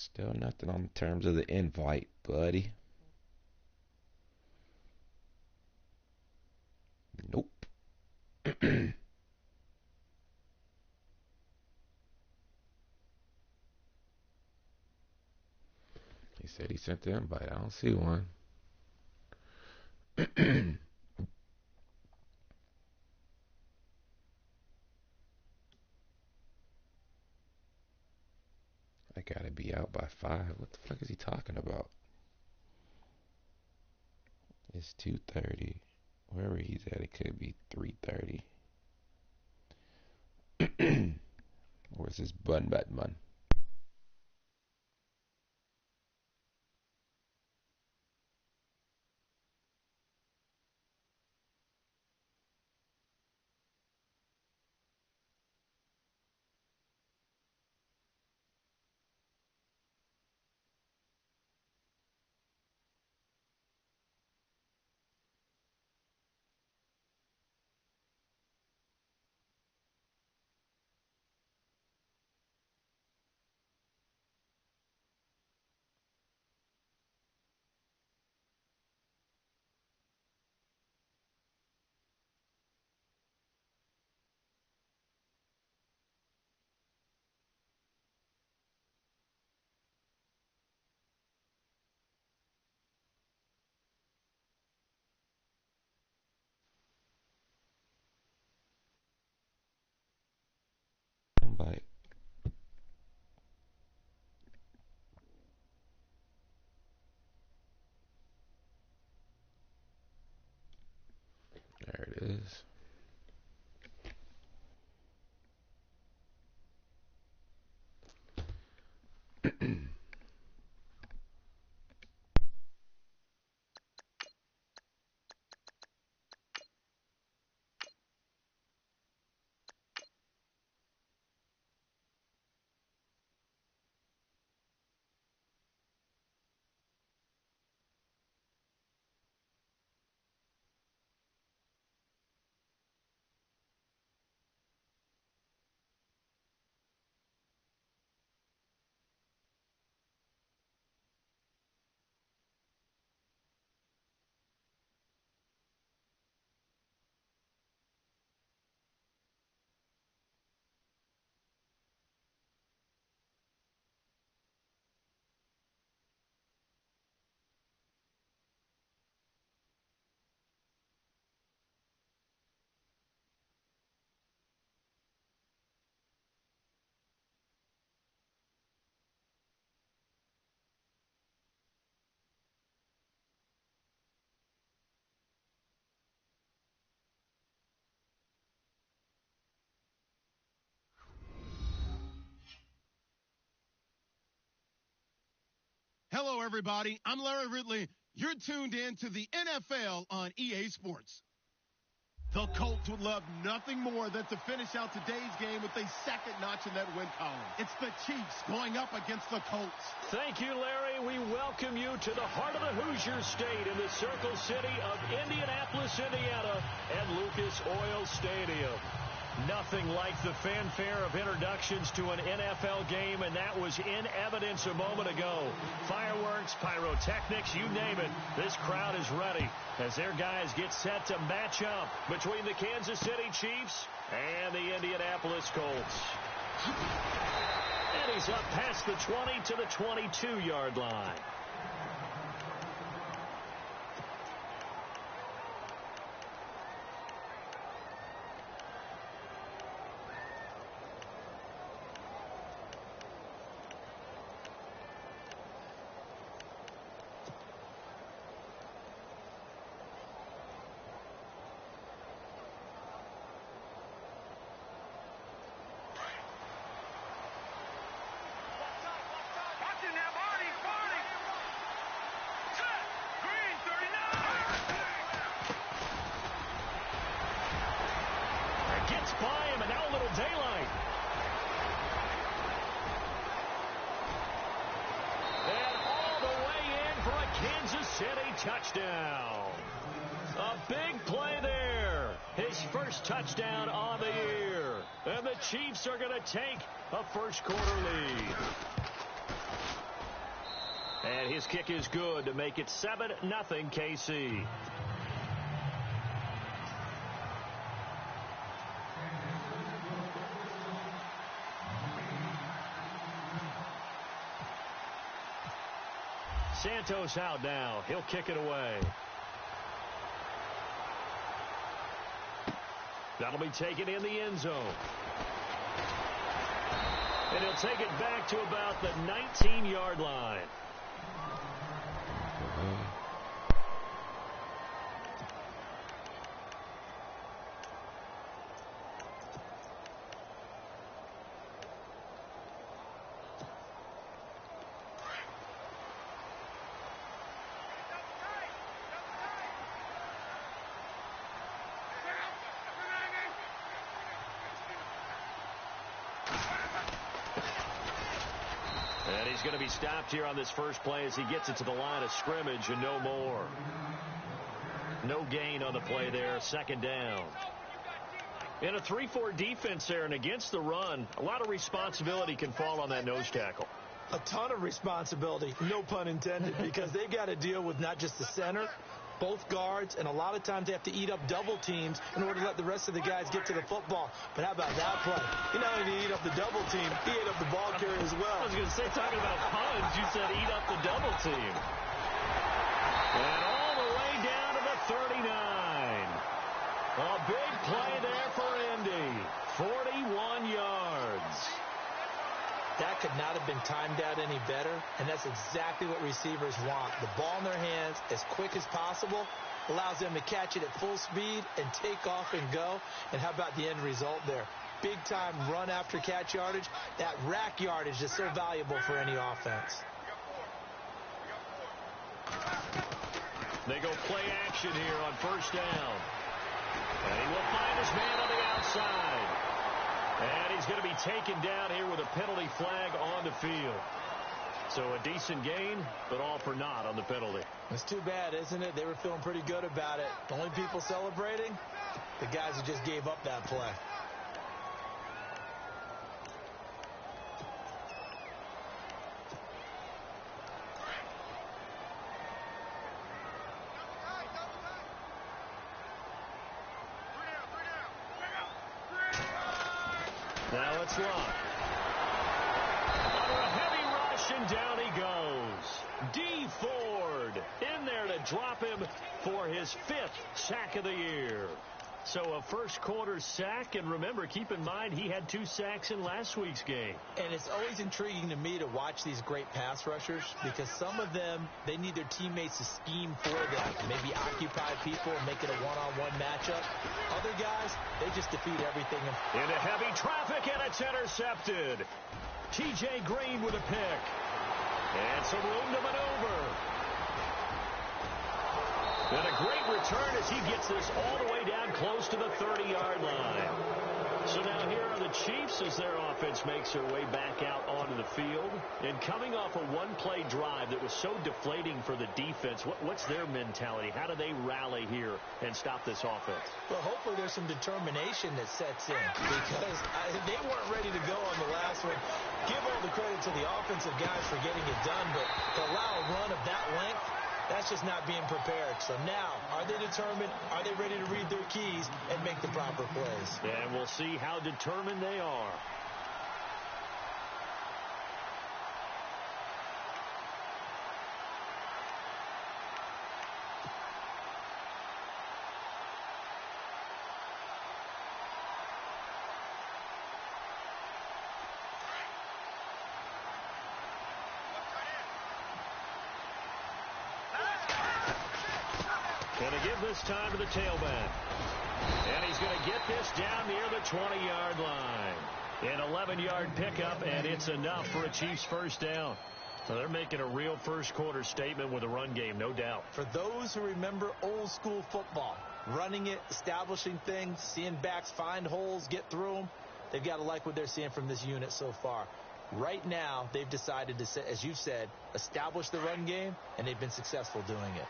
Still nothing on terms of the invite, buddy. Nope. He said he sent the invite. I don't see one. I gotta be out by 5. What the fuck is he talking about? It's 2:30. Wherever he's at, it could be 3:30. Where's this bun? Invite. There it is. Hello, everybody. I'm Larry Ridley. You're tuned in to the NFL on EA Sports. The Colts would love nothing more than to finish out today's game with a second notch in that win column. It's the Chiefs going up against the Colts. Thank you, Larry. We welcome you to the heart of the Hoosier State in the Circle City of Indianapolis, Indiana, at Lucas Oil Stadium. Nothing like the fanfare of introductions to an NFL game, and that was in evidence a moment ago. Fireworks, pyrotechnics, you name it. This crowd is ready as their guys get set to match up between the Kansas City Chiefs and the Indianapolis Colts. And he's up past the 20 to the 22-yard line. By him, and now a little daylight. And all the way in for a Kansas City touchdown. A big play there. His first touchdown on the year. And the Chiefs are going to take a first quarter lead. And his kick is good to make it 7-0 KC. Santos out now. He'll kick it away. That'll be taken in the end zone. And he'll take it back to about the 19-yard line. And he's going to be stopped here on this first play as he gets it to the line of scrimmage and no more. No gain on the play there. Second down. In a 3-4 defense there and against the run, a lot of responsibility can fall on that nose tackle. A ton of responsibility, no pun intended, because they've got to deal with not just the center, both guards, and a lot of times they have to eat up double teams in order to let the rest of the guys get to the football. But how about that play? He not only did he eat up the double team, he ate up the ball carrier as well. I was going to say, talking about puns, you said eat up the double team. And all the way down to the 39. A big play there for Indy. 41 yards. That could not have been timed out any better, and that's exactly what receivers want. The ball in their hands as quick as possible allows them to catch it at full speed and take off and go. And how about the end result there? Big-time run after catch yardage. That rack yardage is so valuable for any offense. They go play action here on first down. And he will find his man on the outside. And he's going to be taken down here with a penalty flag on the field. So a decent gain, but all for naught on the penalty. It's too bad, isn't it? They were feeling pretty good about it. The only people celebrating, the guys who just gave up that play. Now it's Locke. Under a heavy rush, and down he goes. D. Ford in there to drop him for his 5th sack of the year. So a first quarter sack, and remember, keep in mind, he had 2 sacks in last week's game. And it's always intriguing to me to watch these great pass rushers because some of them, they need their teammates to scheme for them, maybe occupy people and make it a one-on-one matchup. Other guys, they just defeat everything. Into heavy traffic, and it's intercepted. T.J. Green with a pick. And some room to maneuver. And a great return as he gets this all the way down close to the 30-yard line. So now here are the Chiefs as their offense makes their way back out onto the field. And coming off a one-play drive that was so deflating for the defense, what's their mentality? How do they rally here and stop this offense? Well, hopefully there's some determination that sets in because they weren't ready to go on the last one. Give all the credit to the offensive guys for getting it done, but to allow a run of that length, that's just not being prepared. So now, are they determined? Are they ready to read their keys and make the proper plays? And we'll see how determined they are. Going to give this time to the tailback. And he's going to get this down near the 20-yard line. An 11-yard pickup, and it's enough for a Chiefs first down. So they're making a real first-quarter statement with a run game, no doubt. For those who remember old-school football, running it, establishing things, seeing backs find holes, get through them, they've got to like what they're seeing from this unit so far. Right now, they've decided to, as you said, establish the run game, and they've been successful doing it.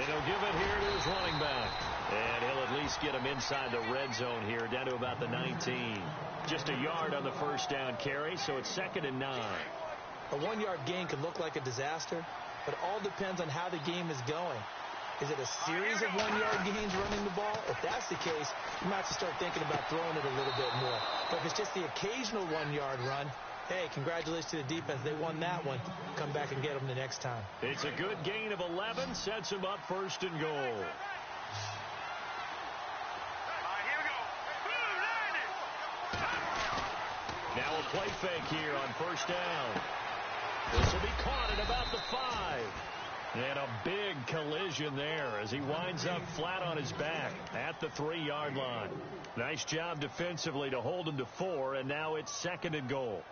And he'll give it here to his running back. And he'll at least get him inside the red zone here, down to about the 19. Just a yard on the first down carry, so it's 2nd and 9. A 1-yard gain can look like a disaster, but it all depends on how the game is going. Is it a series of 1-yard gains running the ball? If that's the case, you might have to start thinking about throwing it a little bit more. But if it's just the occasional 1-yard run, hey, congratulations to the defense. They won that one. Come back and get them the next time. It's a good gain of 11, sets him up 1st and goal. Now a play fake here on 1st down. This will be caught at about the 5. And a big collision there as he winds up flat on his back at the 3-yard line. Nice job defensively to hold him to 4, and now it's 2nd and goal.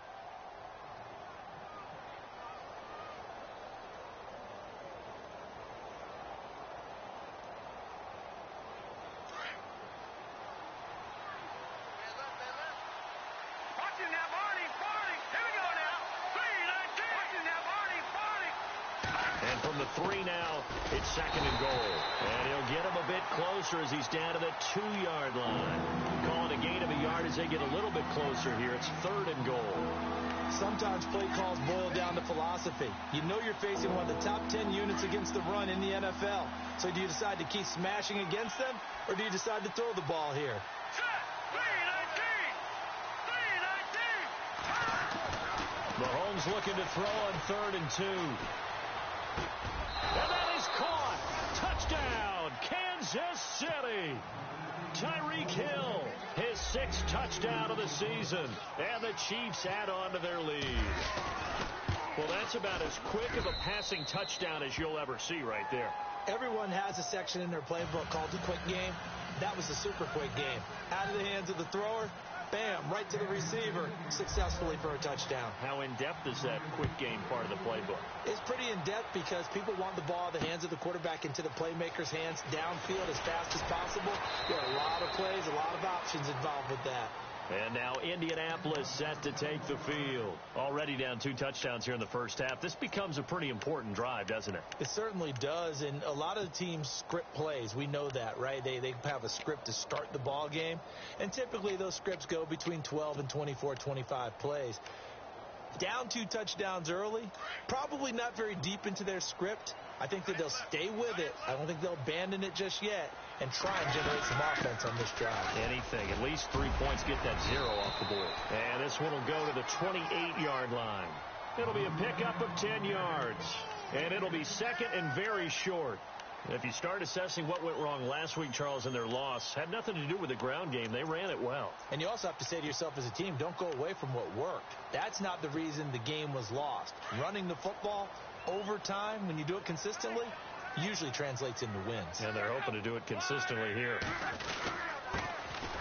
From the 3 now, it's 2nd and goal. And he'll get him a bit closer as he's down to the 2-yard line. Calling a gain of a yard as they get a little bit closer here. It's 3rd and goal. Sometimes play calls boil down to philosophy. You know you're facing one of the top 10 units against the run in the NFL. So do you decide to keep smashing against them, or do you decide to throw the ball here? Mahomes looking to throw on 3rd and 2. And that is caught. Touchdown, Kansas City. Tyreek Hill, his 6th touchdown of the season. And the Chiefs add on to their lead. Well, that's about as quick of a passing touchdown as you'll ever see right there. Everyone has a section in their playbook called the quick game. That was a super quick game. Out of the hands of the thrower, bam, right to the receiver, successfully for a touchdown. How in-depth is that quick game part of the playbook? It's pretty in-depth because people want the ball out of the hands of the quarterback into the playmaker's hands downfield as fast as possible. There are a lot of plays, a lot of options involved with that. And now Indianapolis set to take the field. Already down 2 touchdowns here in the first half. This becomes a pretty important drive, doesn't it? It certainly does, and a lot of the teams script plays. We know that, right? They have a script to start the ball game, and typically those scripts go between 12 and 24, 25 plays. Down 2 touchdowns early, probably not very deep into their script. I think that they'll stay with it. I don't think they'll abandon it just yet and try and generate some offense on this drive. Anything. At least 3 points, get that 0 off the board. And this one will go to the 28-yard line. It'll be a pickup of 10 yards. And it'll be 2nd and very short. If you start assessing what went wrong last week, Charles, in their loss, had nothing to do with the ground game. They ran it well. And you also have to say to yourself as a team, don't go away from what worked. That's not the reason the game was lost. Running the football over time, when you do it consistently, usually translates into wins. And they're hoping to do it consistently here.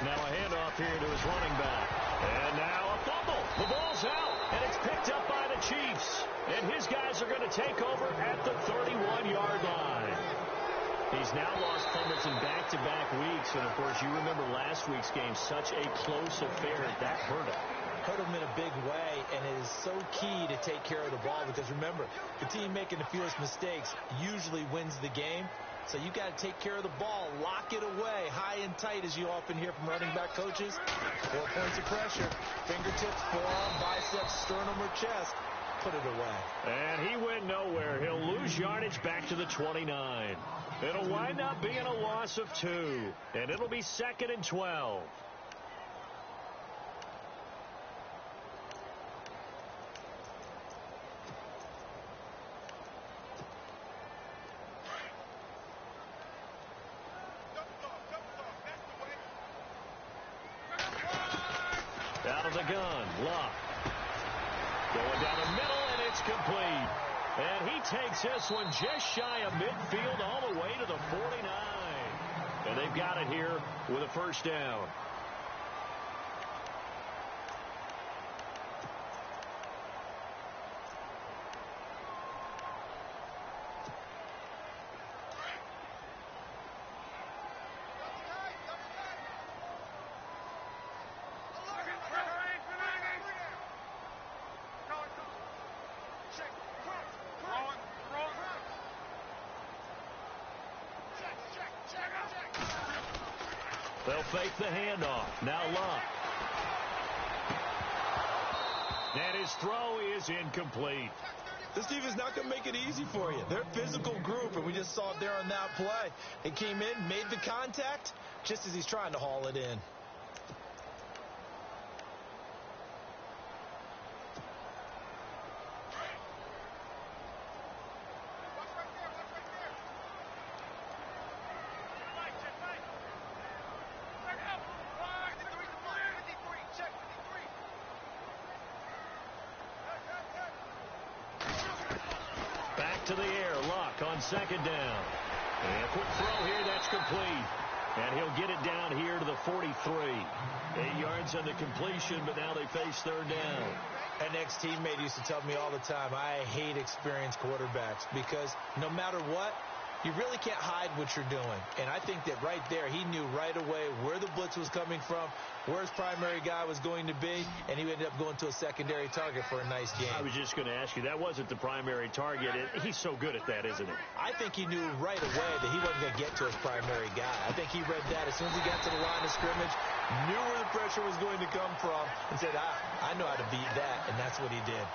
Now a handoff here to his running back. And now a fumble. The ball's out, and it's picked up by the Chiefs. And his guys are going to take over at the 31-yard line. He's now lost fumbles in back-to-back weeks. And, of course, you remember last week's game, such a close affair. That hurt him. Hurt him in a big way, and it is so key to take care of the ball because, remember, the team making the fewest mistakes usually wins the game. So you got to take care of the ball, lock it away, high and tight, as you often hear from running back coaches. 4 points of pressure, fingertips, forearm, biceps, sternum, or chest. Put it away. And he went nowhere. He'll lose yardage back to the 29. It'll wind up being a loss of 2. And it'll be 2nd and 12. Out of the gun, Luck. Going down the middle, and it's complete. And he takes this one just shy of midfield all the way to the 49. And they've got it here with a first down. They'll fake the handoff. Now Luck. And his throw is incomplete. This defense is not going to make it easy for you. They're a physical group, and we just saw it there on that play. He came in, made the contact, just as he's trying to haul it in. To the air, Luck on second down. And a quick throw here, that's complete. And he'll get it down here to the 43. 8 yards on the completion, but now they face third down. An ex-teammate used to tell me all the time, I hate experienced quarterbacks because no matter what, you really can't hide what you're doing. And I think that right there, he knew right away where the blitz was coming from, where his primary guy was going to be, and he ended up going to a secondary target for a nice game. I was just going to ask you, that wasn't the primary target. He's so good at that, isn't he? I think he knew right away that he wasn't going to get to his primary guy. I think he read that as soon as he got to the line of scrimmage, knew where the pressure was going to come from, and said, I know how to beat that, and that's what he did.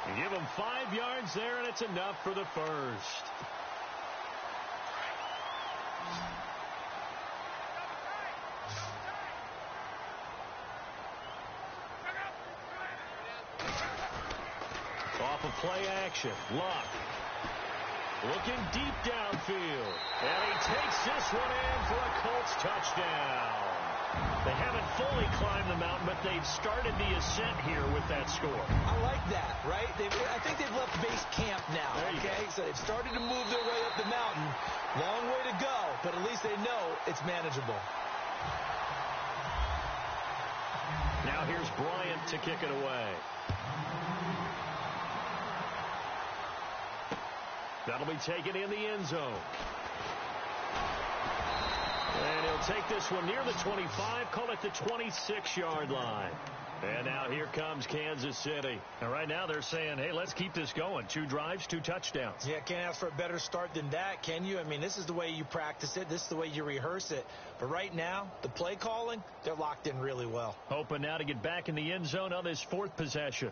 You give him 5 yards there, and it's enough for the first. Off of play action, Luck looking deep downfield, and he takes this one in for a Colts touchdown. They haven't fully climbed the mountain, but they've started the ascent here with that score. I like that, right? I think they've left base camp now, okay? So they've started to move their way up the mountain. Long way to go, but at least they know it's manageable. Now here's Bryant to kick it away. That'll be taken in the end zone. And he'll take this one near the 25, call it the 26-yard line. And now here comes Kansas City. And right now they're saying, hey, let's keep this going. 2 drives, 2 touchdowns. Yeah, can't ask for a better start than that, can you? I mean, this is the way you practice it. This is the way you rehearse it. But right now, the play calling, they're locked in really well. Hoping now to get back in the end zone on this 4th possession.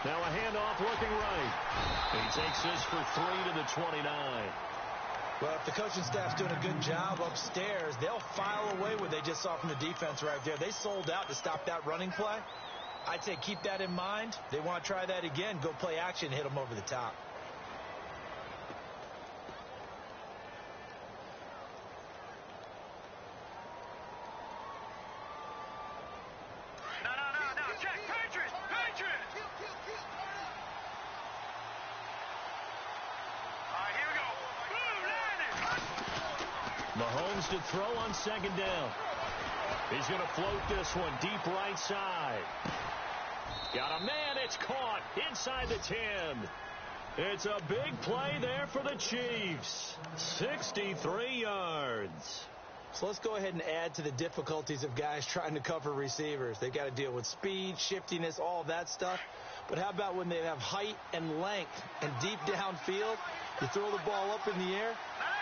Now a handoff looking right. He takes this for 3 to the 29. Well, if the coaching staff's doing a good job upstairs, they'll file away what they just saw from the defense right there. They sold out to stop that running play. I'd say keep that in mind. They want to try that again. Go play action, hit them over the top. Mahomes to throw on second down. He's going to float this one deep right side. Got a man. It's caught inside the 10. It's a big play there for the Chiefs. 63 yards. So let's go ahead and add to the difficulties of guys trying to cover receivers. They got to deal with speed, shiftiness, all that stuff. But how about when they have height and length and deep downfield? You throw the ball up in the air.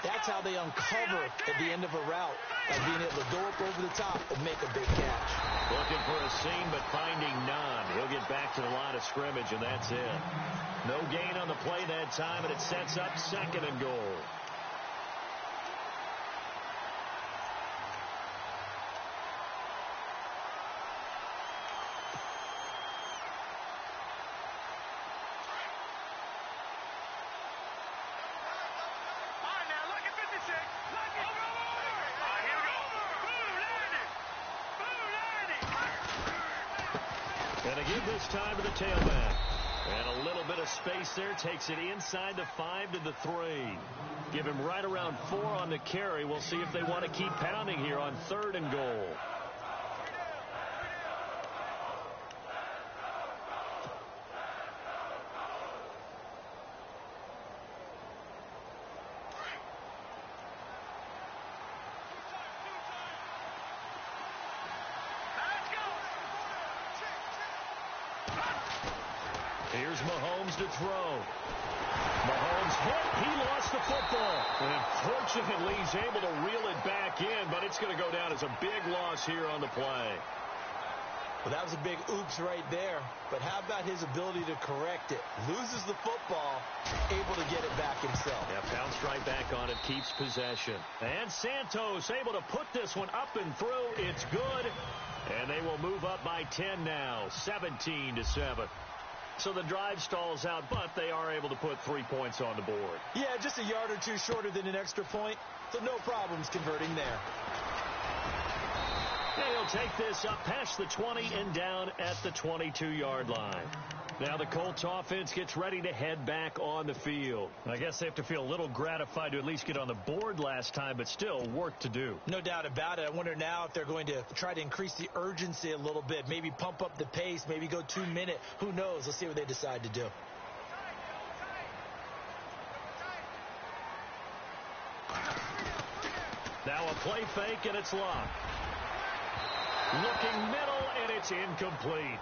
That's how they uncover at the end of a route, by being able to go up over the top and make a big catch. Looking for a seam, but finding none. He'll get back to the line of scrimmage, and that's it. No gain on the play that time, and it sets up 2nd and goal. And they give this time to the tailback. And a little bit of space there. Takes it inside the 5 to the 3. Give him right around 4 on the carry. We'll see if they want to keep pounding here on 3rd and goal. Mahomes to throw. Mahomes hit. He lost the football. And fortunately, he's able to reel it back in, but it's going to go down as a big loss here on the play. Well, that was a big oops right there. But how about his ability to correct it? Loses the football, able to get it back himself. Yeah, bounced right back on it, keeps possession. And Santos able to put this one up and through. It's good. And they will move up by 10 now, 17-7. So the drive stalls out, but they are able to put 3 points on the board. Yeah, just a yard or two shorter than an extra point, so no problems converting there. And he'll take this up past the 20 and down at the 22-yard line. Now the Colts offense gets ready to head back on the field. I guess they have to feel a little gratified to at least get on the board last time, but still work to do. No doubt about it. I wonder now if they're going to try to increase the urgency a little bit, maybe pump up the pace, maybe go 2 minute. Who knows? Let's see what they decide to do. Now a play fake, and it's locked. Looking middle, and it's incomplete.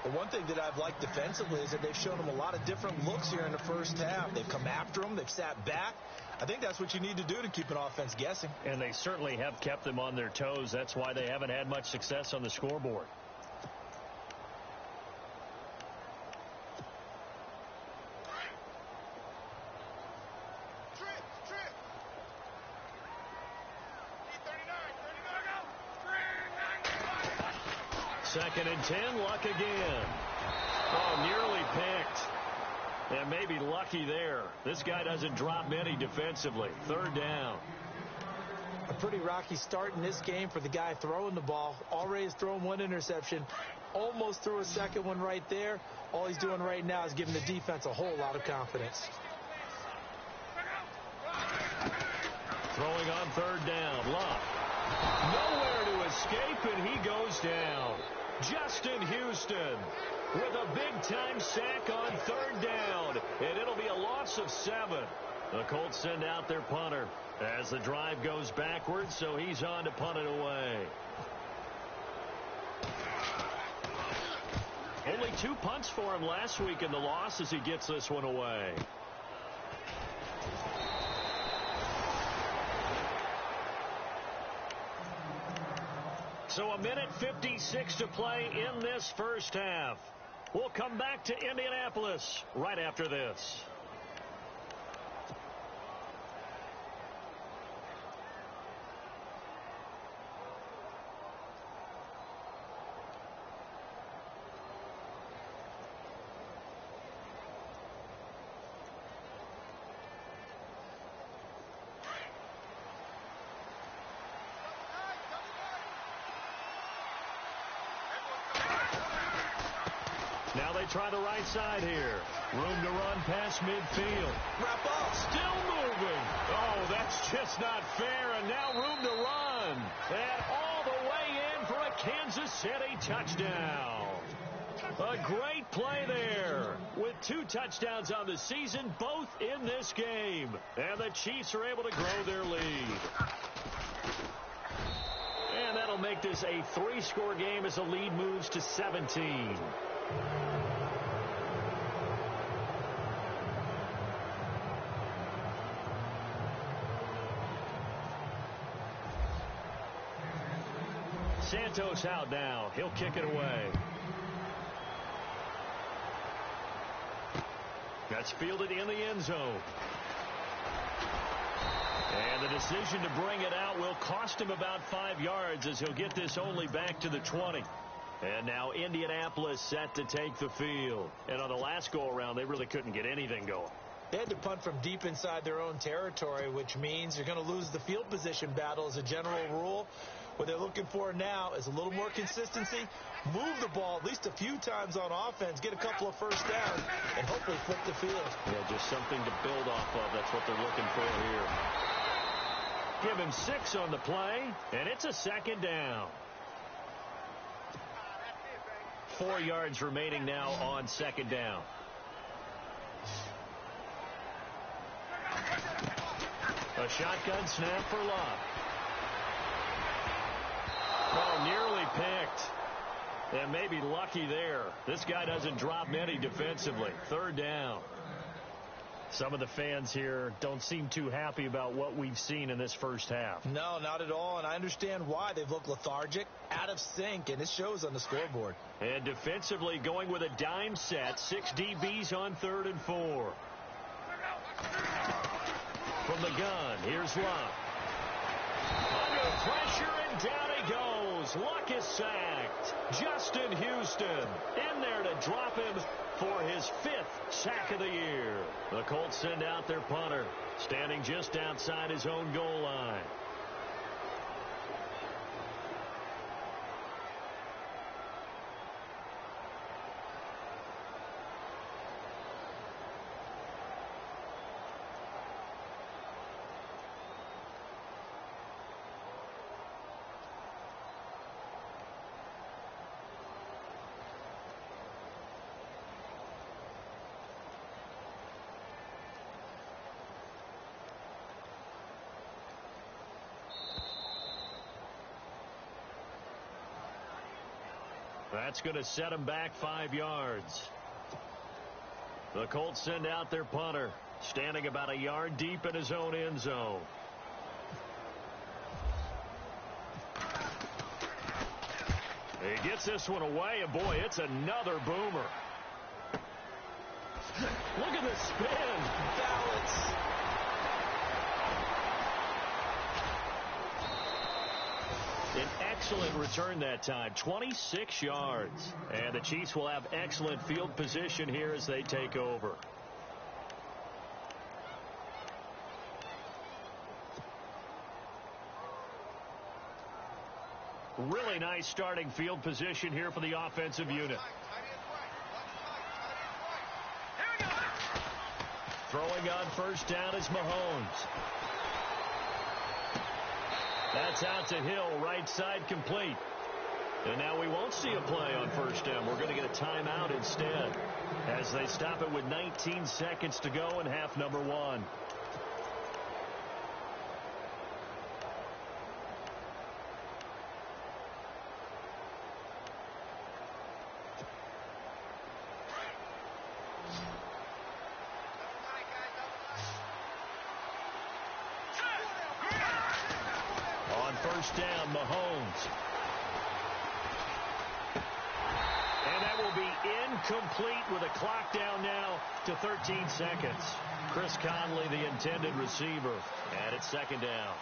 The one thing that I've liked defensively is that they've shown them a lot of different looks here in the first half. They've come after them. They've sat back. I think that's what you need to do to keep an offense guessing. And they certainly have kept them on their toes. That's why they haven't had much success on the scoreboard. Second and 10, Luck again. Oh, nearly picked. And maybe lucky there. This guy doesn't drop many defensively. Third down. A pretty rocky start in this game for the guy throwing the ball. Already has thrown one interception. Almost threw a second one right there. All he's doing right now is giving the defense a whole lot of confidence. Throwing on third down. Luck. Nowhere to escape, and he goes down. Justin Houston with a big-time sack on third down, and it'll be a loss of 7. The Colts send out their punter as the drive goes backwards, so he's on to punt it away. Only 2 punts for him last week in the loss as he gets this one away. So a minute 56 to play in this first half. We'll come back to Indianapolis right after this. Now they try the right side here. Room to run past midfield. Wrap up. Still moving. Oh, that's just not fair. And now room to run. And all the way in for a Kansas City touchdown. A great play there. With 2 touchdowns on the season, both in this game. And the Chiefs are able to grow their lead. And that'll make this a 3-score game as the lead moves to 17. Santos out now. He'll kick it away. That's fielded in the end zone. And the decision to bring it out will cost him about 5 yards as he'll get this only back to the 20. And now Indianapolis set to take the field. And on the last go-around, they really couldn't get anything going. They had to punt from deep inside their own territory, which means you're going to lose the field position battle as a general rule. What they're looking for now is a little more consistency, move the ball at least a few times on offense, get a couple of first downs, and hopefully flip the field. Yeah, just something to build off of. That's what they're looking for here. Give him 6 on the play, and it's a second down. 4 yards remaining now on second down. A shotgun snap for Love. Oh, nearly picked. And maybe lucky there. This guy doesn't drop many defensively. Third down. Some of the fans here don't seem too happy about what we've seen in this first half. No, not at all, and I understand why. They've looked lethargic, out of sync, and it shows on the scoreboard. And defensively going with a dime set, 6 DBs on 3rd and 4. From the gun, here's Luck. Under pressure, and down he goes. Luck is sacked. Justin Houston in there to drop him for his 5th sack of the year. The Colts send out their punter, standing just outside his own goal line. That's going to set him back 5 yards. The Colts send out their punter, standing about a yard deep in his own end zone. He gets this one away, and boy, it's another boomer. Look at the spin. Balance. An excellent return that time, 26 yards. And the Chiefs will have excellent field position here as they take over. Really nice starting field position here for the offensive unit. Throwing on first down is Mahomes. That's out to Hill, right side complete. And now we won't see a play on first down. We're going to get a timeout instead as they stop it with 19 seconds to go in half number 1. First down, Mahomes. And that will be incomplete with a clock down now to 13 seconds. Chris Conley, the intended receiver, and it's second down.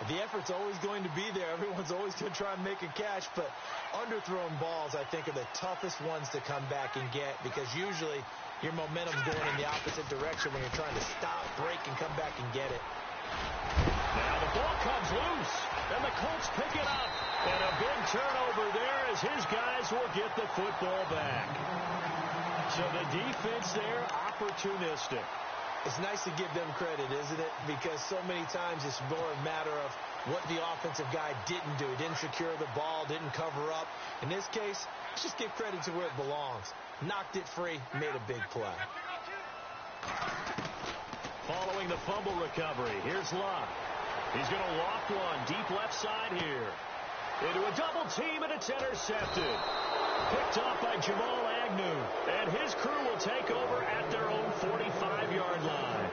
The effort's always going to be there. Everyone's always going to try and make a catch, but underthrown balls, I think, are the toughest ones to come back and get because usually your momentum's going in the opposite direction when you're trying to stop, break, and come back and get it. Now the ball comes loose, and the Colts pick it up. And a big turnover there as his guys will get the football back. So the defense there, opportunistic. It's nice to give them credit, isn't it? Because so many times it's more a matter of what the offensive guy didn't do. Didn't secure the ball, didn't cover up. In this case, let's just give credit to where it belongs. Knocked it free, made a big play. Following the fumble recovery, here's Luck. He's going to loft one deep left side here. Into a double team, and it's intercepted. Picked off by Jamal Agnew. And his crew will take over at their own 45-yard line.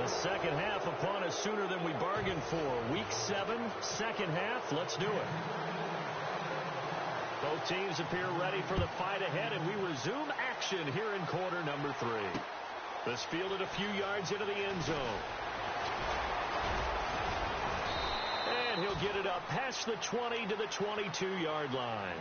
The second half upon us sooner than we bargained for. Week 7, second half. Let's do it. Both teams appear ready for the fight ahead, and we resume action here in quarter number 3. This fielded a few yards into the end zone. And he'll get it up past the 20 to the 22-yard line.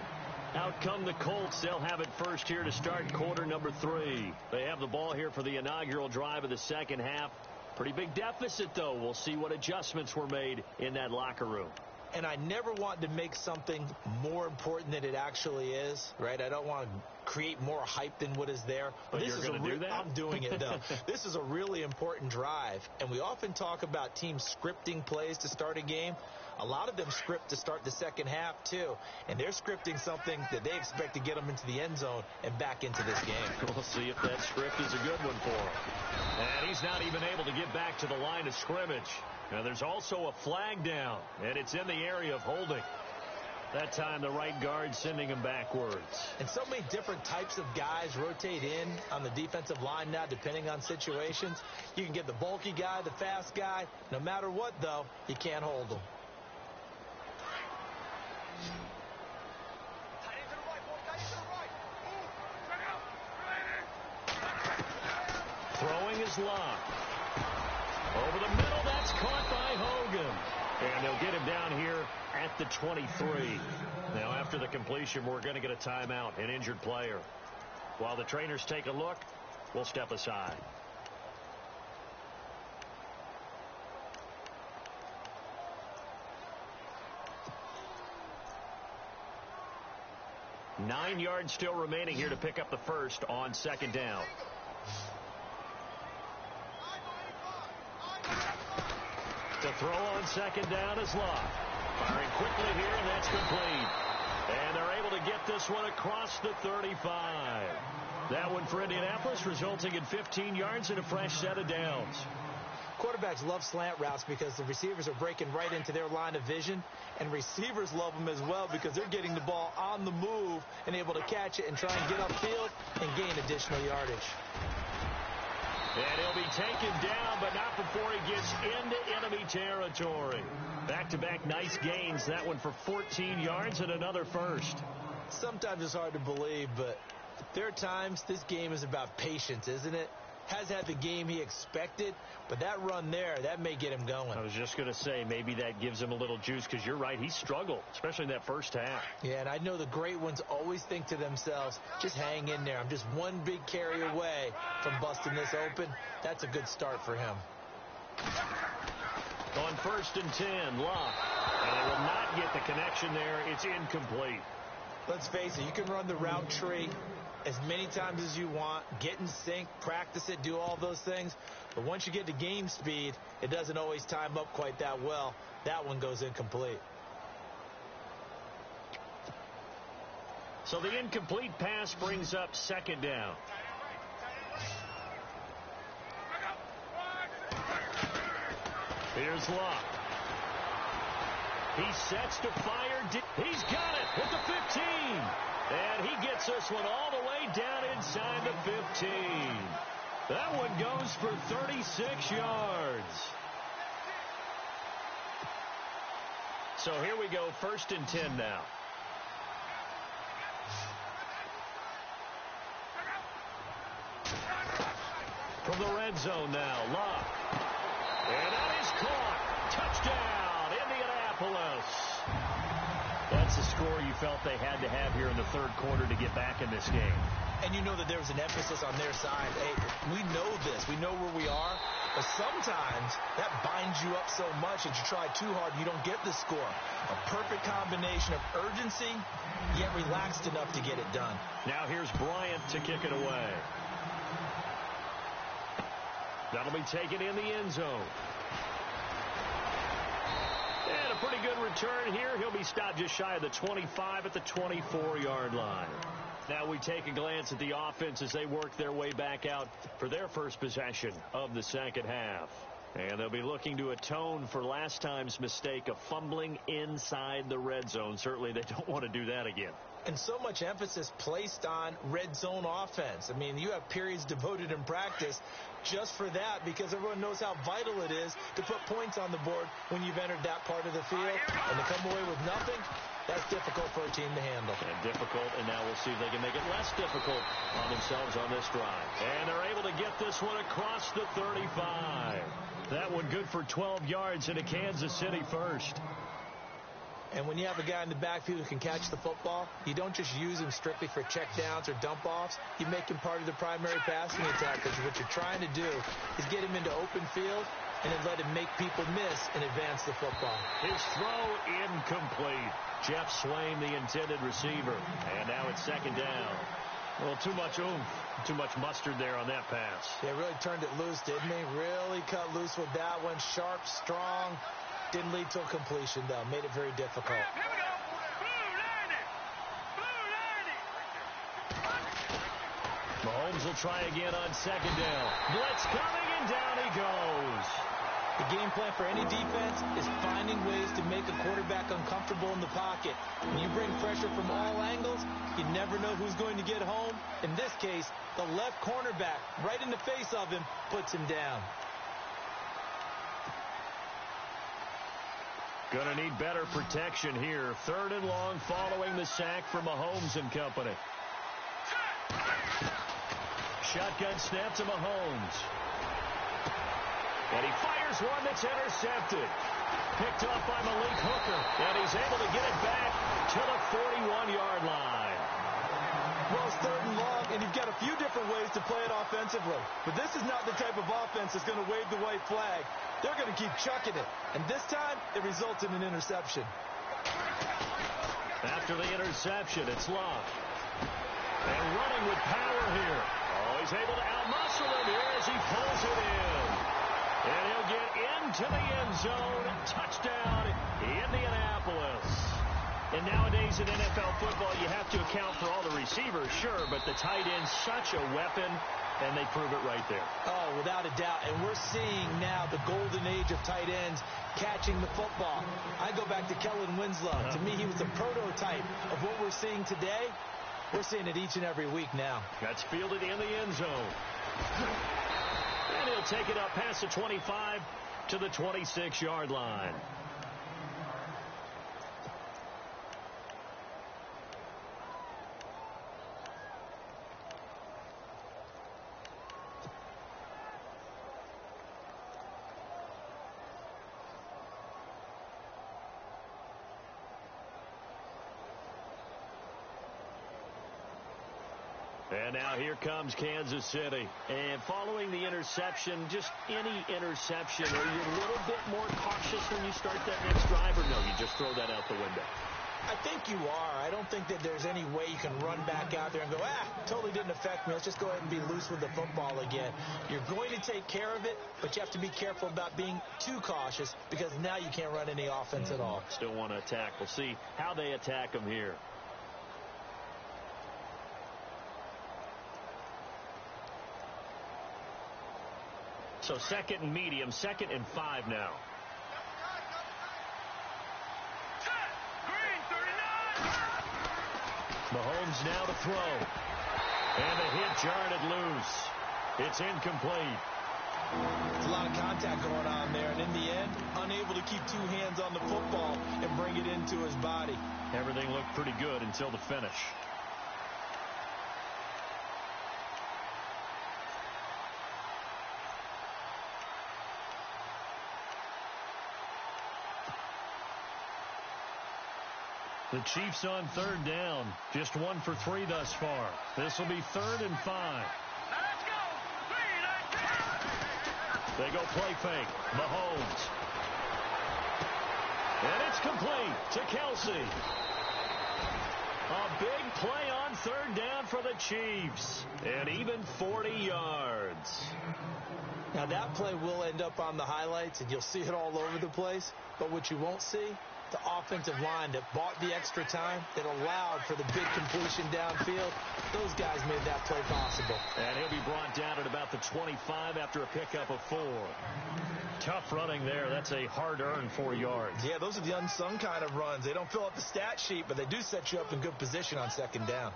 Out come the Colts. They'll have it first here to start quarter number 3. They have the ball here for the inaugural drive of the second half. Pretty big deficit, though. We'll see what adjustments were made in that locker room. And I never want to make something more important than it actually is, right? I don't want to create more hype than what is there. But you're going to do that? I'm doing it, though. This is a really important drive, and we often talk about teams scripting plays to start a game. A lot of them script to start the second half, too. And they're scripting something that they expect to get them into the end zone and back into this game. We'll see if that script is a good one for him. And he's not even able to get back to the line of scrimmage. Now, there's also a flag down, and it's in the area of holding. That time the right guard sending him backwards. And so many different types of guys rotate in on the defensive line now depending on situations. You can get the bulky guy, the fast guy. No matter what, though, you can't hold them. Throwing is locked. Over the middle, that's caught by Hogan. And they'll get him down here at the 23. Now, after the completion, we're going to get a timeout, an injured player. While the trainers take a look, we'll step aside. Nine yards still remaining here to pick up the first on second down. To throw on second down is Locke. Firing quickly here, and that's complete. And they're able to get this one across the 35. That one for Indianapolis, resulting in 15 yards and a fresh set of downs. Quarterbacks love slant routes because the receivers are breaking right into their line of vision, and receivers love them as well because they're getting the ball on the move and able to catch it and try and get upfield and gain additional yardage. And he'll be taken down, but not before he gets into enemy territory. Back-to-back nice gains. That one for 14 yards and another first. Sometimes it's hard to believe, but there are times this game is about patience, isn't it? Has had the game he expected, but that run there, that may get him going. I was just going to say, maybe that gives him a little juice because you're right, he struggled, especially in that first half. Yeah, and I know the great ones always think to themselves, just hang in there. I'm just one big carry away from busting this open. That's a good start for him. On 1st and 10, Locke. And they will not get the connection there. It's incomplete. Let's face it, you can run the route tree as many times as you want, get in sync, practice it, do all those things. But once you get to game speed, it doesn't always time up quite that well. That one goes incomplete. So the incomplete pass brings up second down. Here's Locke. He sets to fire. He's got it at the 15. And he gets this one all the way down inside the 15. That one goes for 36 yards. So here we go, 1st and 10 now. From the red zone now, Locke. And that is caught. Touchdown, Indianapolis. That's the score you felt they had to have here in the third quarter to get back in this game. And you know that there was an emphasis on their side. Hey, we know this. We know where we are. But sometimes that binds you up so much that you try too hard and you don't get the score. A perfect combination of urgency, yet relaxed enough to get it done. Now here's Bryant to kick it away. That'll be taken in the end zone. And a pretty good return here. He'll be stopped just shy of the 25 at the 24-yard line. Now we take a glance at the offense as they work their way back out for their first possession of the second half. And they'll be looking to atone for last time's mistake of fumbling inside the red zone. Certainly they don't want to do that again. And so much emphasis placed on red zone offense. I mean, you have periods devoted in practice just for that because everyone knows how vital it is to put points on the board when you've entered that part of the field. And to come away with nothing, that's difficult for a team to handle. And difficult, and now we'll see if they can make it less difficult on themselves on this drive. And they're able to get this one across the 35. That one good for 12 yards into Kansas City first. And when you have a guy in the backfield who can catch the football, you don't just use him strictly for check downs or dump offs. You make him part of the primary passing attack because what you're trying to do is get him into open field and then let him make people miss and advance the football. His throw incomplete. Jeff Swain, the intended receiver. And now it's second down. Well, too much oomph, too much mustard there on that pass. Yeah, really turned it loose, didn't he? Really cut loose with that one. Sharp, strong. Didn't lead to a completion, though. Made it very difficult. Here we go. Mahomes will try again on second down. Blitz coming, and down he goes. The game plan for any defense is finding ways to make a quarterback uncomfortable in the pocket. When you bring pressure from all angles, you never know who's going to get home. In this case, the left cornerback, right in the face of him, puts him down. Gonna need better protection here. 3rd and long following the sack for Mahomes and company. Shotgun snap to Mahomes. And he fires one that's intercepted. Picked up by Malik Hooker. And he's able to get it back to the 41-yard line. Well, it's 3rd and long, and you've got a few different ways to play it offensively. But this is not the type of offense that's going to wave the white flag. They're going to keep chucking it. And this time, it results in an interception. After the interception, it's Love. And running with power here. Oh, he's able to outmuscle him here as he pulls it in. And he'll get into the end zone. Touchdown, Indianapolis. And nowadays in NFL football, you have to account for all the receivers, sure, but the tight end's such a weapon, and they prove it right there. Oh, without a doubt. And we're seeing now the golden age of tight ends catching the football. I go back to Kellen Winslow. To me, he was the prototype of what we're seeing today. We're seeing it each and every week now. That's fielded in the end zone. And he'll take it up past the 25 to the 26-yard line. And now here comes Kansas City. And following the interception, just any interception, are you a little bit more cautious when you start that next drive, or no, you just throw that out the window? I think you are. I don't think that there's any way you can run back out there and go, totally didn't affect me. Let's just go ahead and be loose with the football again. You're going to take care of it, but you have to be careful about being too cautious because now you can't run any offense at all. Still want to attack. We'll see how they attack them here. So 2nd and medium, 2nd and 5 now. Mahomes now to throw. And the hit jarred it loose. It's incomplete. There's a lot of contact going on there, and in the end, unable to keep 2 hands on the football and bring it into his body. Everything looked pretty good until the finish. The Chiefs on 3rd down. Just 1 for 3 thus far. This will be 3rd and 5. Let's go. 3, They go play fake. Mahomes. And it's complete to Kelsey. A big play on 3rd down for the Chiefs. And even 40 yards. Now that play will end up on the highlights, and you'll see it all over the place. But what you won't see, the offensive line that bought the extra time, that allowed for the big completion downfield. Those guys made that play possible. And he'll be brought down at about the 25 after a pickup of 4. Tough running there. That's a hard-earned 4 yards. Yeah, those are the unsung kind of runs. They don't fill up the stat sheet, but they do set you up in good position on 2nd down.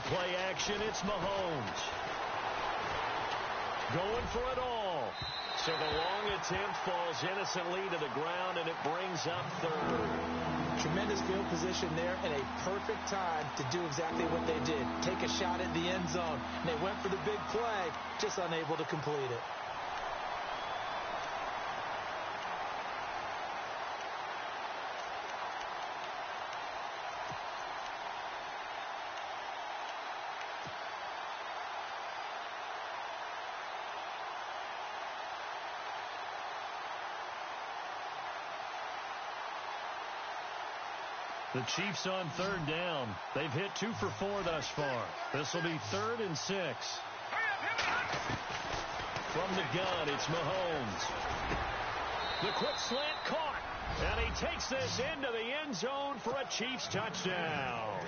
Play action, it's Mahomes. Going for it all. So the long attempt falls innocently to the ground, and it brings up 3rd. Tremendous field position there and a perfect time to do exactly what they did. Take a shot at the end zone. And they went for the big play, just unable to complete it. The Chiefs on third down. They've hit 2 for 4 thus far. This will be 3rd and 6. From the gun, it's Mahomes. The quick slant caught. And he takes this into the end zone for a Chiefs touchdown.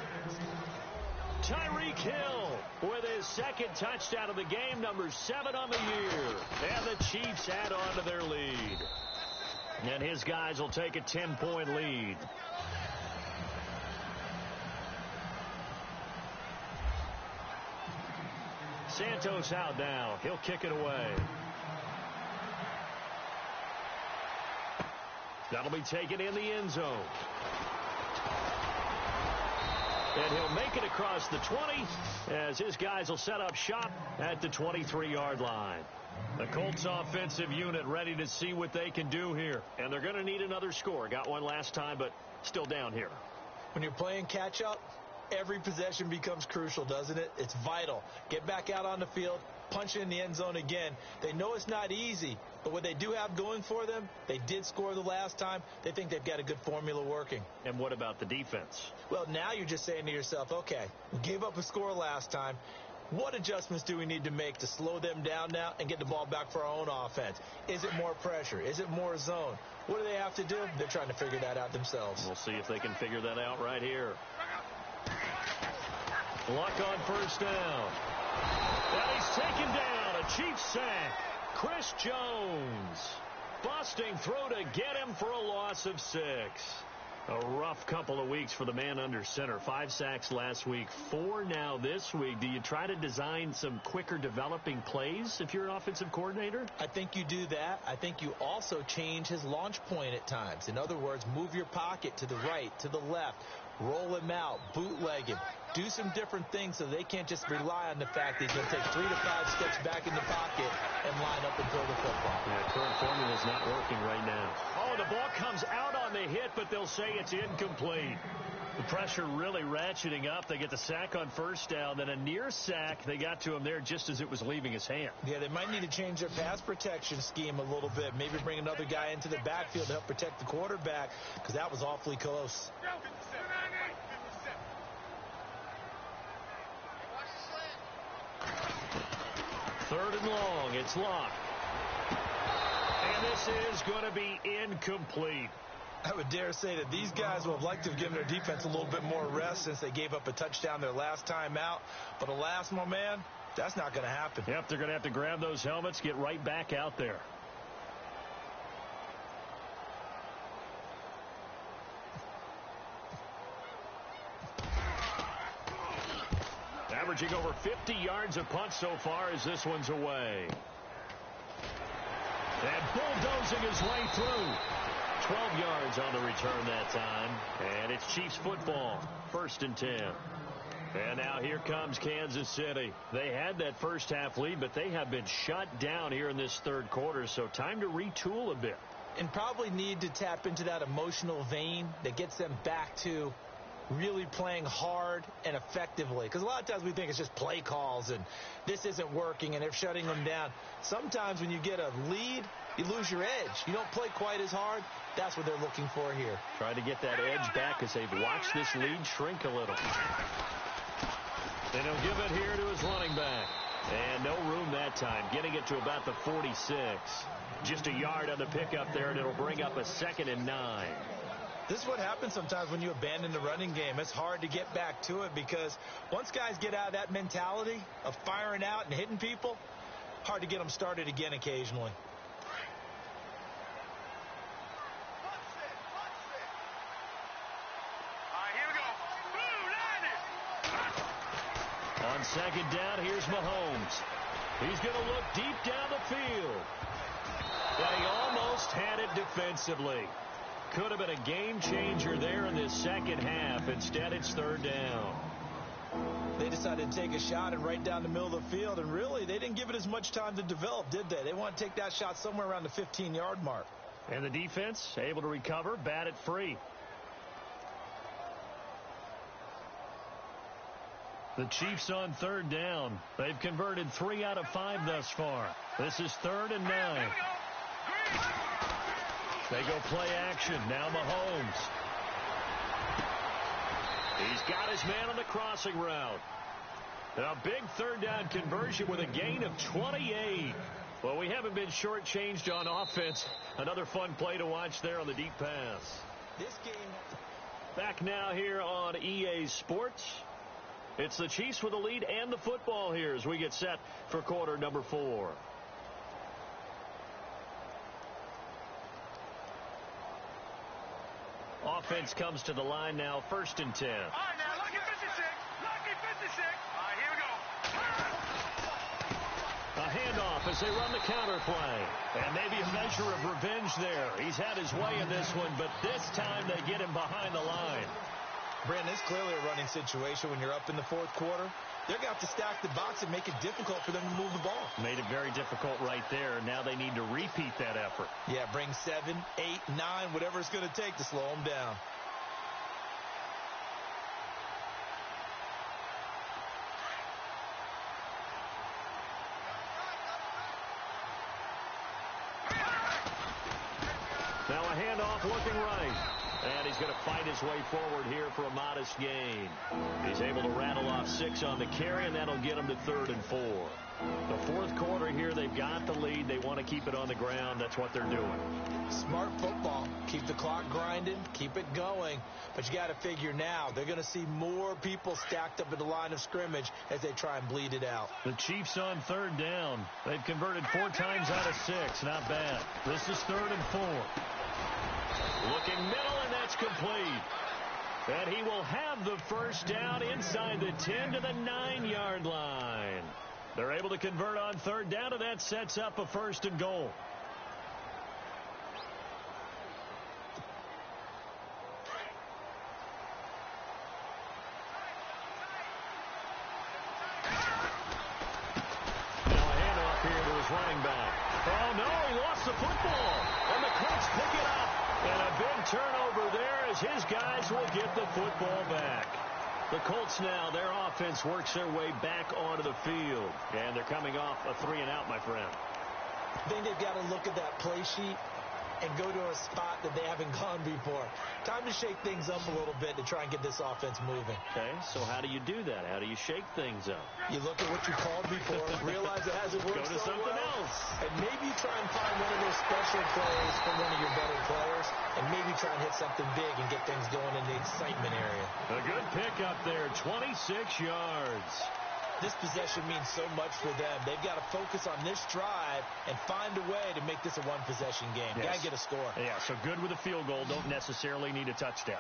Tyreek Hill with his 2nd touchdown of the game, number 7 on the year. And the Chiefs add on to their lead. And his guys will take a 10-point lead. Santos out now. He'll kick it away. That'll be taken in the end zone. And he'll make it across the 20 as his guys will set up shop at the 23-yard line. The Colts offensive unit ready to see what they can do here. And they're going to need another score. Got one last time, but still down here. When you're playing catch-up, every possession becomes crucial, doesn't it? It's vital. Get back out on the field, punch it in the end zone again. They know it's not easy, but what they do have going for them, they did score the last time. They think they've got a good formula working. And what about the defense? Well, now you're just saying to yourself, okay, we gave up a score last time. What adjustments do we need to make to slow them down now and get the ball back for our own offense? Is it more pressure? Is it more zone? What do they have to do? They're trying to figure that out themselves. We'll see if they can figure that out right here. Luck on first down. And he's taken down. A Chiefs sack. Chris Jones busting through to get him for a loss of 6. A rough couple of weeks for the man under center. 5 sacks last week, 4 now this week. Do you try to design some quicker developing plays if you're an offensive coordinator? I think you do that. I think you also change his launch point at times. In other words, move your pocket to the right, to the left. Roll him out, bootleg him. Do some different things so they can't just rely on the fact that he's going to take 3 to 5 steps back in the pocket and line up and throw the football. Yeah, current formula is not working right now. Oh, the ball comes out on the hit, but they'll say it's incomplete. The pressure really ratcheting up. They get the sack on first down, then a near sack. They got to him there just as it was leaving his hand. Yeah, they might need to change their pass protection scheme a little bit. Maybe bring another guy into the backfield to help protect the quarterback because that was awfully close. 3rd and long. It's locked. And this is going to be incomplete. I would dare say that these guys would have liked to have given their defense a little bit more rest since they gave up a touchdown their last time out. But alas, my man, that's not going to happen. Yep, they're going to have to grab those helmets, get right back out there. Averaging over 50 yards a punt so far as this one's away. And bulldozing his way through. 12 yards on the return that time. And it's Chiefs football. 1st and 10. And now here comes Kansas City. They had that first half lead, but they have been shut down here in this 3rd quarter. So time to retool a bit. And probably need to tap into that emotional vein that gets them back to really playing hard and effectively. Because a lot of times we think it's just play calls and this isn't working and they're shutting them down. Sometimes when you get a lead, you lose your edge. You don't play quite as hard. That's what they're looking for here. Trying to get that edge back as they've watched this lead shrink a little. And he'll give it here to his running back. And no room that time. Getting it to about the 46. Just a yard on the pickup there, and it'll bring up a 2nd and 9. This is what happens sometimes when you abandon the running game. It's hard to get back to it because once guys get out of that mentality of firing out and hitting people, hard to get them started again occasionally. On 2nd down, here's Mahomes. He's going to look deep down the field. And he almost had it defensively. Could have been a game changer there in this 2nd half. Instead, it's 3rd down. They decided to take a shot and right down the middle of the field, and really, they didn't give it as much time to develop, did they? They want to take that shot somewhere around the 15-yard mark. And the defense able to recover, bat it free. The Chiefs on 3rd down. They've converted 3 out of 5 thus far. This is 3rd and 9. They go play action. Now Mahomes. He's got his man on the crossing route. A big third down conversion with a gain of 28. Well, we haven't been shortchanged on offense. Another fun play to watch there on the deep pass. This game. Back now here on EA Sports. It's the Chiefs with the lead and the football here as we get set for quarter number 4. Offense comes to the line now, 1st and 10. All right, now, lucky 56. Lucky 56. All right, here we go. A handoff as they run the counter play. And maybe a measure of revenge there. He's had his way in this one, but this time they get him behind the line. Brandon, it's clearly a running situation when you're up in the 4th quarter. They're going to have to stack the box and make it difficult for them to move the ball. Made it very difficult right there. Now they need to repeat that effort. Yeah, bring 7, 8, 9, whatever it's going to take to slow them down. Now a handoff looking right. And he's going to fight his way forward here for a modest gain. He's able to rattle off 6 on the carry, and that'll get him to 3rd and 4. The 4th quarter here, they've got the lead. They want to keep it on the ground. That's what they're doing. Smart football. Keep the clock grinding. Keep it going. But you got to figure now, they're going to see more people stacked up at the line of scrimmage as they try and bleed it out. The Chiefs on 3rd down. They've converted 4 times out of 6. Not bad. This is 3rd and 4. Looking middle, and that's complete. And he will have the first down inside the 10 to the 9-yard line. They're able to convert on 3rd down, and that sets up a 1st and goal. Now a handoff here to his running back. Oh, no, he lost the football. And the Colts pick it up. And a big turnover there as his guys will get the football back. The Colts now, their offense works their way back onto the field. And they're coming off a 3-and-out, my friend. I think they've got to look at that play sheet and go to a spot that they haven't gone before. Time to shake things up a little bit to try and get this offense moving. Okay, so how do you do that? How do you shake things up? You look at what you called before, realize it hasn't worked Go to so something well, else. and maybe you try and find one of those special plays from one of your better players, and maybe try and hit something big and get things going in the excitement area. A good pickup there, 26 yards. This possession means so much for them. They've got to focus on this drive and find a way to make this a one-possession game. Yes. Got to get a score. Yeah, so good with a field goal. Don't necessarily need a touchdown.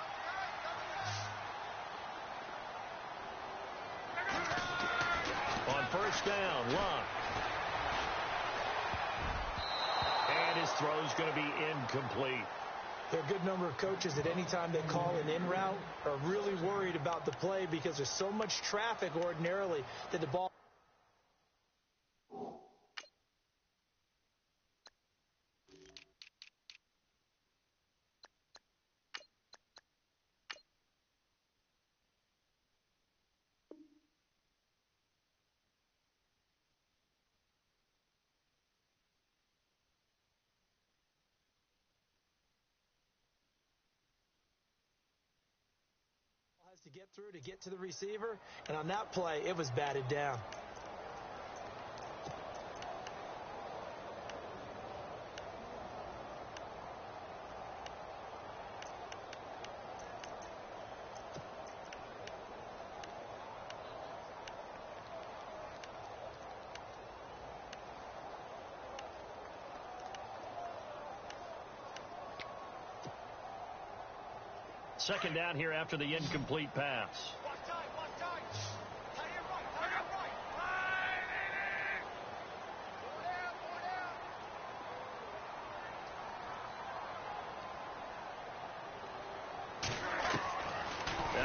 On 1st down, Love. And his throw's going to be incomplete. There are a good number of coaches that any time they call an in route are really worried about the play because there's so much traffic ordinarily that the ball. To get through, to get to the receiver, and on that play, it was batted down. Second down here after the incomplete pass. One time. Tight end right.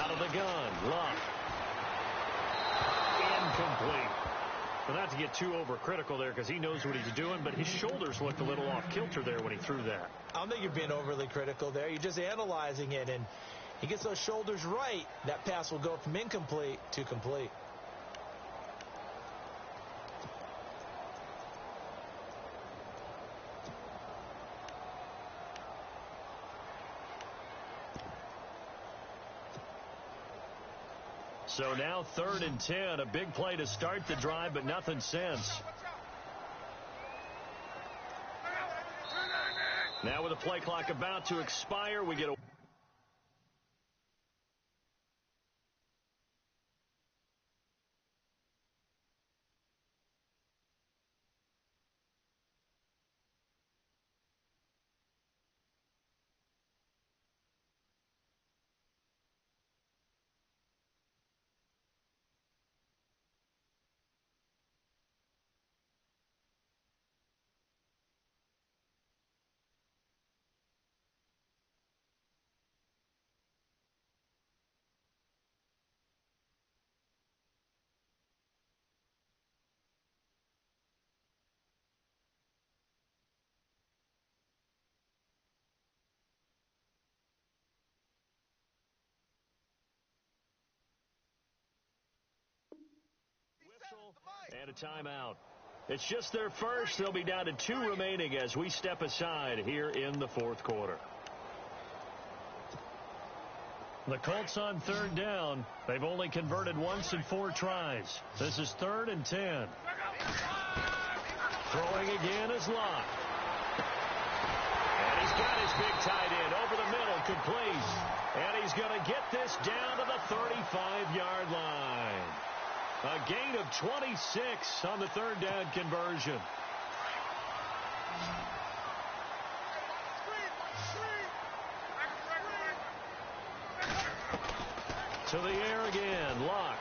Out of the gun, Luck. Incomplete. Well, not to get too overcritical there because he knows what he's doing, but his shoulders looked a little off kilter there when he threw that. I don't think you're being overly critical there. You're just analyzing it, and he gets those shoulders right. That pass will go from incomplete to complete. So now 3rd and 10. A big play to start the drive, but nothing since. Now with the play clock about to expire, we get a and a timeout. It's just their first. They'll be down to 2 remaining as we step aside here in the 4th quarter. The Colts on 3rd down. They've only converted once in 4 tries. This is 3rd and 10. Throwing again is Locke. And he's got his big tight end over the middle, complete. And he's going to get this down to the 35-yard line. A gain of 26 on the 3rd down conversion. To the air again, Locke.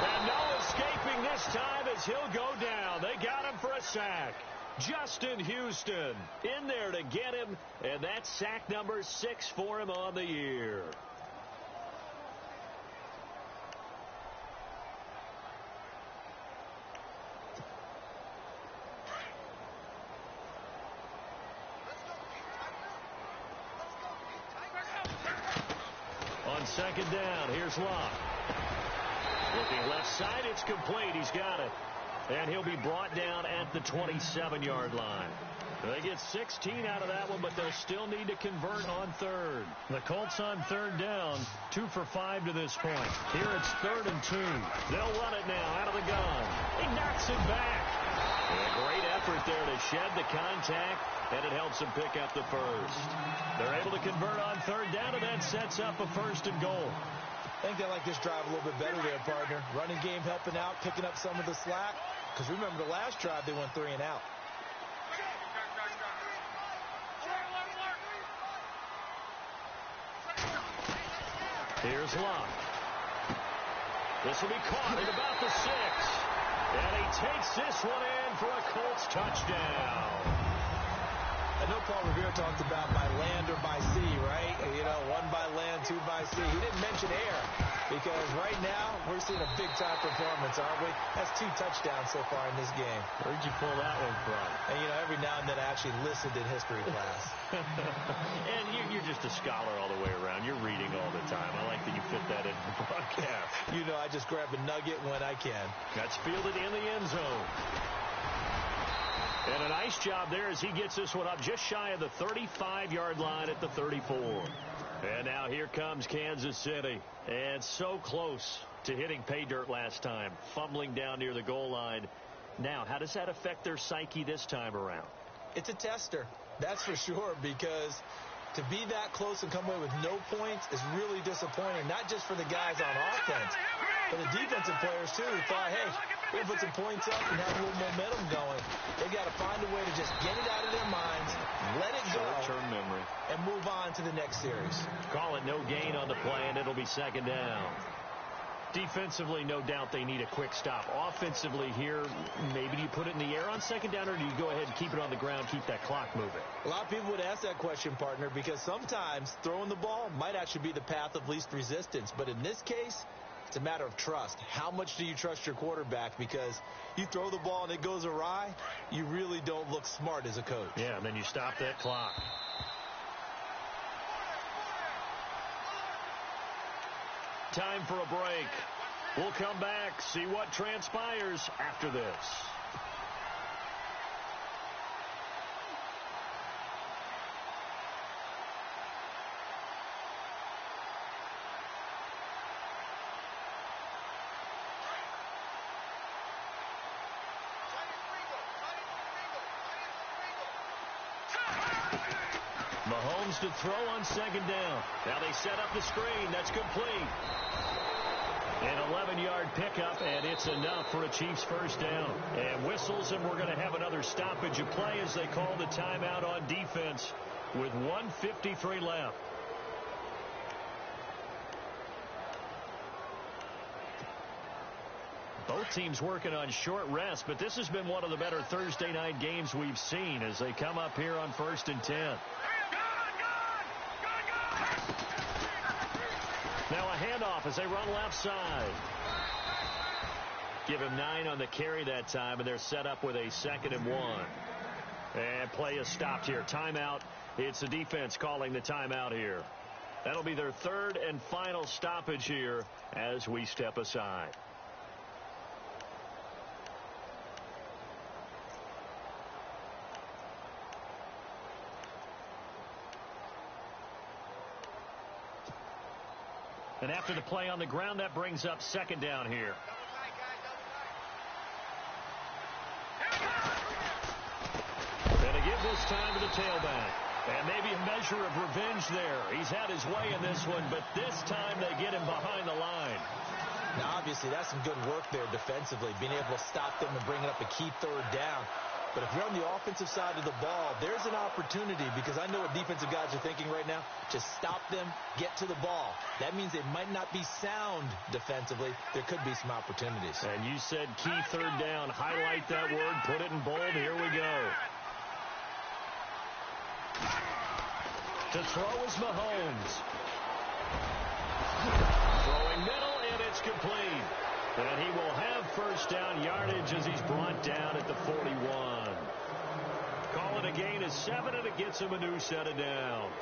And no escaping this time as he'll go down. They got him for a sack. Justin Houston in there to get him, and that's sack number 6 for him on the year. On 2nd down, here's Locke. Looking left side, it's complete. He's got it. And he'll be brought down at the 27-yard line. They get 16 out of that one, but they'll still need to convert on 3rd. The Colts on 3rd down, 2 for 5 to this point. Here it's 3rd and 2. They'll run it now out of the gun. He knocks it back. And a great effort there to shed the contact, and it helps him pick up the first. They're able to convert on 3rd down, and that sets up a 1st and goal. I think they like this drive a little bit better there, partner. Running game helping out, picking up some of the slack. Because remember, the last drive, they went 3 and out. Here's Locke. This will be caught at about the 6. And he takes this one in for a Colts touchdown. I know Paul Revere talked about by land or by sea, right? You know, 1 by land, 2 by sea. He didn't mention air because right now we're seeing a big-time performance, aren't we? That's 2 touchdowns so far in this game. Where'd you pull that one from? And, you know, every now and then I actually listened in history class. And you're just a scholar all the way around. You're reading all the time. I like that you fit that in the broadcast. You know, I just grab a nugget when I can. That's fielded in the end zone. And a nice job there as he gets this one up just shy of the 35-yard line at the 34. And now here comes Kansas City. And so close to hitting pay dirt last time, fumbling down near the goal line. Now, how does that affect their psyche this time around? It's a tester, that's for sure, because to be that close and come away with no points is really disappointing, not just for the guys on offense, but the defensive players, too, who thought, hey, we'll put some points up and have a little momentum going. They've got to find a way to just get it out of their minds, let it go, short-term memory, and move on to the next series. Call it no gain on the play, and it'll be 2nd down. Defensively, no doubt they need a quick stop. Offensively here, maybe do you put it in the air on 2nd down, or do you go ahead and keep it on the ground, keep that clock moving? A lot of people would ask that question, partner, because sometimes throwing the ball might actually be the path of least resistance. But in this case, it's a matter of trust. How much do you trust your quarterback? Because you throw the ball and it goes awry, you really don't look smart as a coach. Yeah, and then you stop that clock. Time for a break. We'll come back, see what transpires after this. begins to throw on second down. Now they set up the screen. That's complete. An 11-yard pickup, and it's enough for a Chiefs first down. And whistles, and we're going to have another stoppage of play as they call the timeout on defense with 1:53 left. Both teams working on short rest, but this has been one of the better Thursday night games we've seen as they come up here on 1st and 10. Now a handoff as they run left side. Give him 9 on the carry that time, and they're set up with a 2nd and 1. And play is stopped here. Timeout. It's the defense calling the timeout here. That'll be their 3rd and final stoppage here as we step aside. And after the play on the ground, that brings up 2nd down here. And they give this time to the tailback. And maybe a measure of revenge there. He's had his way in this one, but this time they get him behind the line. Now, obviously, that's some good work there defensively, being able to stop them and bringing up a key 3rd down. But if you're on the offensive side of the ball, there's an opportunity, because I know what defensive guys are thinking right now. Just stop them, get to the ball. That means they might not be sound defensively. There could be some opportunities. And you said key 3rd down. Highlight that word. Put it in bold. Here we go. To throw is Mahomes. Throwing middle, and it's complete. And he will have first down yardage as he's brought down at the 41. Call it a gain of 7, and it gets him a new set of downs.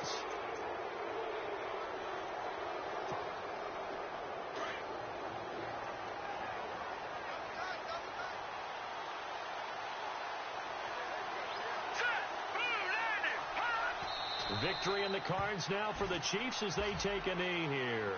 Victory in the cards now for the Chiefs as they take a knee here.